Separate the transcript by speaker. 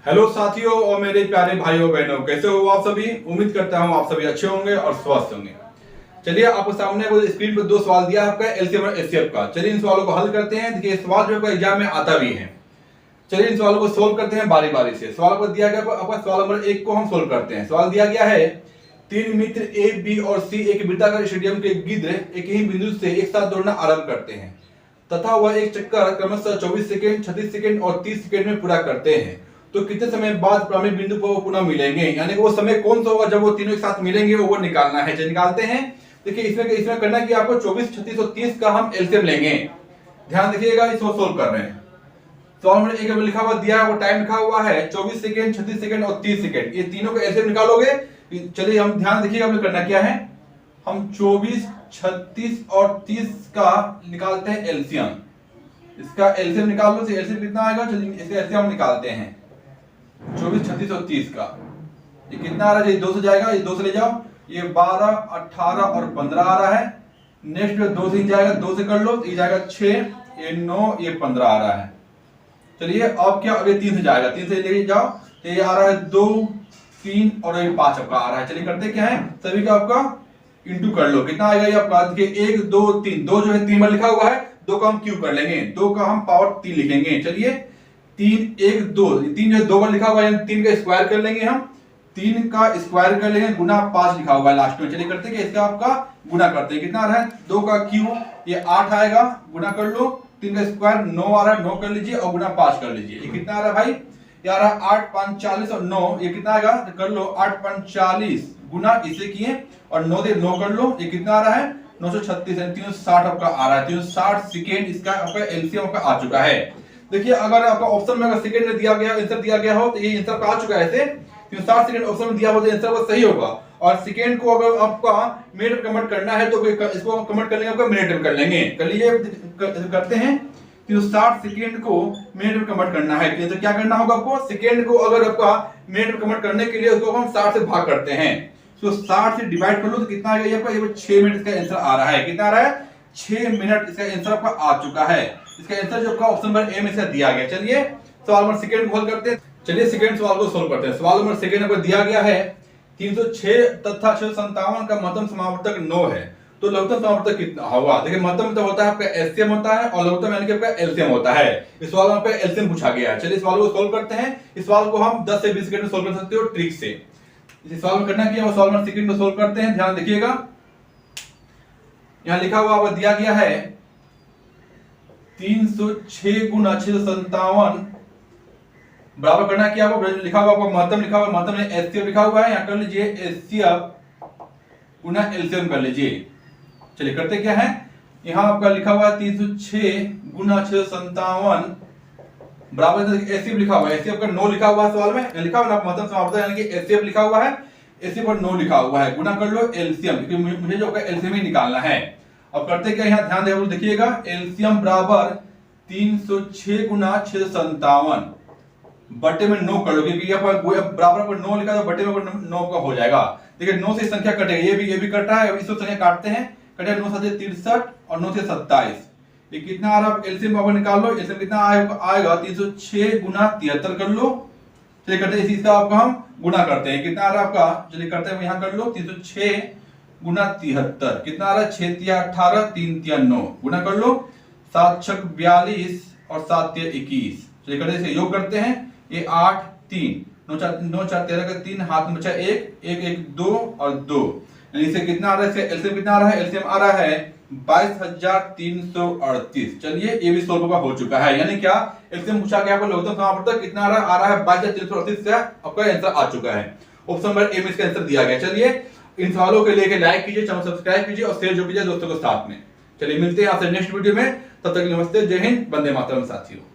Speaker 1: Hello साथियों और मेरे प्यारे भाइयों बहनों, कैसे हो आप सभी। उम्मीद करता हूं आप सभी अच्छे होंगे और स्वस्थ होंगे। चलिए आपको सामने वो स्क्रीन पर दो सवाल दिया आपका एलसीएम और एचसीएफ का। चलिए इन सवालों को हल करते हैं। देखिए सवाल जो एग्जाम में आता भी है। चलिए इन सवालों को सोल्व करते हैं बारी बारी से। सवाल को दिया गया आपका सवाल नंबर 1 को हम सोल्व करते हैं। सवाल दिया गया है, तीन मित्र ए बी और सी एक वृत्ताकार स्टेडियम के गिद्ध एक ही बिंदु से एक साथ दौड़ना आरंभ करते हैं तथा वह एक चक्कर क्रमशः 24 सेकंड, 36 सेकंड और 30 सेकंड में पूरा करते हैं। तो कितने समय बाद प्रारंभिक बिंदु पर वो पुनः मिलेंगे, यानी कि वो समय कौन सा होगा जब वो तीनों एक साथ मिलेंगे, वो निकालना है। चलिए निकालते हैं। देखिए इसमें करना कि आपको 24, 36 और 30 का हम एलसीएम लेंगे। ध्यान देखिएगा, इसको सोल्व कर रहे हैं। सवाल नंबर 1 में लिखा हुआ दिया है, वो टाइम लिखा हुआ है 24 सेकंड, 36 सेकंड और 30 सेकंड। ये तीनों का एलसीएम निकालोगे। चलिए हम ध्यान देखिएगा हमें करना क्या है। हम 24, 36 और 30 का निकालते हैं एलसीएम। इसका एलसीएम निकाल लो। एलसीएम कितना आएगा, चलिए इसका एलसीएम हम निकालते हैं। 24, 36 और 30 का ये कितना आ रहा है, ये 2 से जाएगा, ये 2 से ले जाओ। ये 12, 18 और 15 आ रहा है। नेक्स्ट 2 से जाएगा, 2 से कर लो तो ये जाएगा 6, ये 9, ये 15 आ रहा है। चलिए अब क्या, अब ये 3 से जाएगा, 3 से ले जाओ तो ये आ रहा है 2, 3 और ये 5 आपका आ रहा है। चलिए करते क्या है, सभी का आपका इंटू कर लो। कितना आएगा ये आपका, देखिए 1, 2, 3, 2 जो है 3 बार लिखा हुआ है, 2 का हम क्यूब कर लेंगे, 2 का हम पावर 3 लिखेंगे। चलिए 3, 1, 2, 3 जो है 2 बार लिखा हुआ है, 3 का स्क्वायर कर लेंगे हम, 3 का स्क्वायर कर लेंगे गुना 5 लिखा हुआ है लास्ट में। चलिए करते हैं इसका आपका गुना करते हैं। कितना आ रहा है, 2 का क्यूब ये 8 आएगा, गुना कर लो। 3 का स्क्वायर 9 आ रहा है, 9 कर लीजिए और गुना 5 कर लीजिए। ये कितना आ रहा है भाई, ये आ रहा है 8, 5, 40 और 9, ये कितना आएगा तो कर लो 8, 5, 40 गुना इसे किए और 9 दे 9 कर लो। ये कितना आ रहा है 936 है, 360 आपका आ रहा है। 360 सेकेंड इसका आपका एलसीएम आपका आ चुका है। देखिए अगर आपका ऑप्शन में अगर सेकंड में दिया गया, आंसर दिया गया हो तो ये आंसर का आ चुका है। ऐसे 360 सेकंड ऑप्शन में दिया हो तो आंसर वो सही होगा। और सेकंड को अगर आपका मिनट में कन्वर्ट करना है तो इसको कन्वर्ट करने आपका मिनट में कर लेंगे। कर लीजिए, करते हैं। 360 सेकंड को मिनट में कन्वर्ट करना है तो क्या करना होगा आपको, सेकंड को अगर आपका मिनट में कन्वर्ट करने के लिए उसको हम 60 से भाग करते हैं। तो 60 से डिवाइड कर लो तो कितना आएगा, ये आपका 6 मिनट इसका आंसर आ रहा है। कितना आ रहा है, 6 मिनट इसका आंसर आपका आ चुका है। इसका आंसर जो आपका ऑप्शन नंबर ए में से दिया गया। चलिए सवाल नंबर सेकंड को हल करते हैं। चलिए सेकंड सवाल को सोल्व करते हैं। सवाल नंबर सेकंड आपको दिया गया है, 306 तथा 657 का महत्तम समावर्तक 9 है तो लघुत्तम समावर्तक कितना होगा। देखिए महत्तम तो होता है आपका एचसीएम होता है और लघुत्तम यानी कि आपका एलसीएम होता है। इस सवाल में आपका एलसीएम पूछा गया है। चलिए इस सवाल को सोल्व करते हैं। इस सवाल को हम 10 से 20 सेकंड में सोल्व कर सकते हो ट्रिक से। इस सवाल में करना क्या है, सवाल नंबर सेकंड को सोल्व करते हैं। ध्यान देखिएगा, यहां लिखा हुआ दिया गया है 306 गुना 657 बराबर करना क्या आपको, लिखा हुआ आपको महत्तम लिखा हुआ, महत्तम में एचसीएफ लिखा हुआ है, यहां कर लीजिए एचसीएफ गुना एलसीएम कर लीजिए। चलिए करते क्या है, यहां आपका लिखा हुआ है 306 गुना 657 बराबर एचसीएफ लिखा हुआ है। एचसीएफ का 9 लिखा हुआ है सवाल में, लिखा हुआ है महत्तम समावर्तक यानी कि एचसीएफ लिखा हुआ है, एचसीएफ पर 9 लिखा हुआ है, गुना कर लो एलसीएम, क्योंकि मुझे जो एलसीएम ही निकालना है। अब करते क्या, यहां ध्यान देकर देखिएगा, एलसीएम बराबर 306 गुना 657 बटे में 9 कर लो, क्योंकि यहाँ पर बराबर पर 9 लिखा है तो बटे में 9 का हो जाएगा। देखिए 9 से संख्या कटेगा, ये भी कट रहा है, इसको संख्या काटते हैं, कटेगा 9 से 63 और 9 से 27। ये कितना आ रहा है, एलसीएम बराबर निकाल लो। एलसीएम कितना आएगा 306 गुना 73 कर लो। चलिए करते हैं, इसका आपका हम गुना करते हैं। कितना आ रहा है आपका, चलिए करते हैं, यहाँ कर लो 306 गुना 73 कितना आ रहा है, 6 तिया 18, 3 तिया 9 गुना कर लो, 7 छक 42 और 7 तिया 21। चलिए करते हैं, योग करते हैं, ये 8, 3, 9 4 13 का 3, हाथ में बचा 1, 1 1 2 और 2, यानी इसे कितना आ रहा है, एलसीएम कितना आ रहा है, एलसीएम आ रहा है 22,338। चलिए ये भी सोल्व हो चुका है। यानी क्या, एलसीएम पूछा गया आपको लघुत्तम समावर्तक कितना आ रहा है 22,338 से आपका आंसर आ चुका है। ऑप्शन नंबर ए में इसका आंसर दिया गया। चलिए इन सवालों के लेके लाइक कीजिए, चैनल सब्सक्राइब कीजिए और शेयर जो कीजिए दोस्तों के साथ में। चलिए मिलते हैं आपसे नेक्स्ट वीडियो में, तब तक नमस्ते, जय हिंद, वंदे मातरम साथियों।